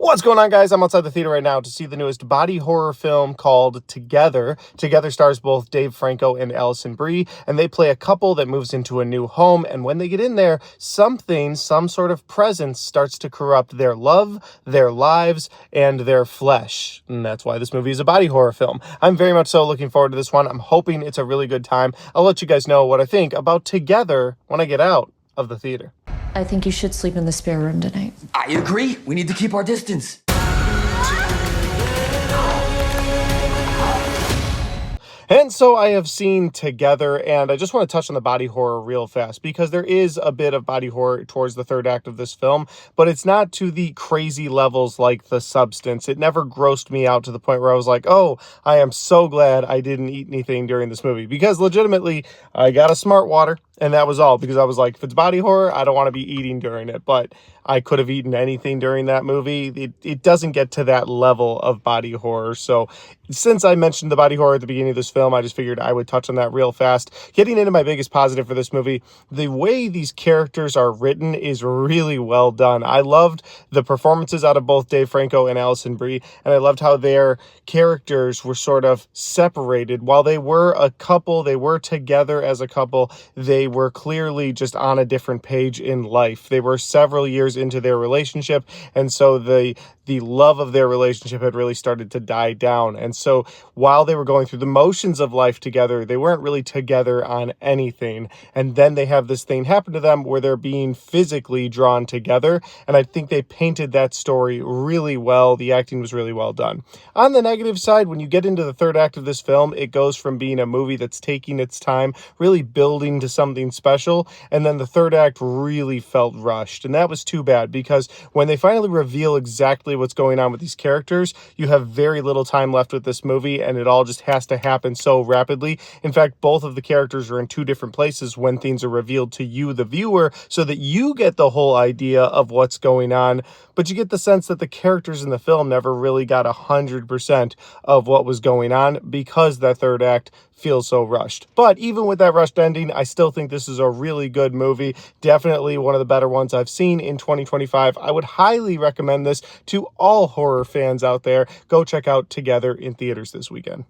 What's going on, guys? I'm outside the theater right now to see the newest body horror film called Together. Together stars both Dave Franco and Alison Brie, and they play a couple that moves into a new home, and when they get in there, some sort of presence starts to corrupt their love, their lives, and their flesh. And that's why this movie is a body horror film. I'm very much so looking forward to this one. I'm hoping it's a really good time. I'll let you guys know what I think about Together when I get out of the theater. I think you should sleep in the spare room tonight. I agree. We need to keep our distance. And so I have seen Together, and I just want to touch on the body horror real fast because there is a bit of body horror towards the third act of this film, but it's not to the crazy levels like The Substance. It never grossed me out to the point where I was like, oh, I am so glad I didn't eat anything during this movie, because legitimately I got a Smart Water. And that was all, because I was like, if it's body horror, I don't want to be eating during it. But I could have eaten anything during that movie. It doesn't get to that level of body horror. So since I mentioned the body horror at the beginning of this film, I just figured I would touch on that real fast. Getting into my biggest positive for this movie, the way these characters are written is really well done. I loved the performances out of both Dave Franco and Alison Brie, and I loved how their characters were sort of separated. While they were a couple, they were together as a couple, they were clearly just on a different page in life. They were several years into their relationship, and so the love of their relationship had really started to die down. And so while they were going through the motions of life together, they weren't really together on anything. And then they have this thing happen to them where they're being physically drawn together. And I think they painted that story really well. The acting was really well done. On the negative side, when you get into the third act of this film, it goes from being a movie that's taking its time, really building to something special. And then the third act really felt rushed. And that was too bad, because when they finally reveal exactly what's going on with these characters, you have very little time left with this movie, and it all just has to happen so rapidly. In fact, both of the characters are in two different places when things are revealed to you, the viewer, so that you get the whole idea of what's going on, but you get the sense that the characters in the film never really got 100% of what was going on, because that third act feels so rushed. But even with that rushed ending, I still think this is a really good movie. Definitely one of the better ones I've seen in 2025. I would highly recommend this to all horror fans out there. Go check out Together in theaters this weekend.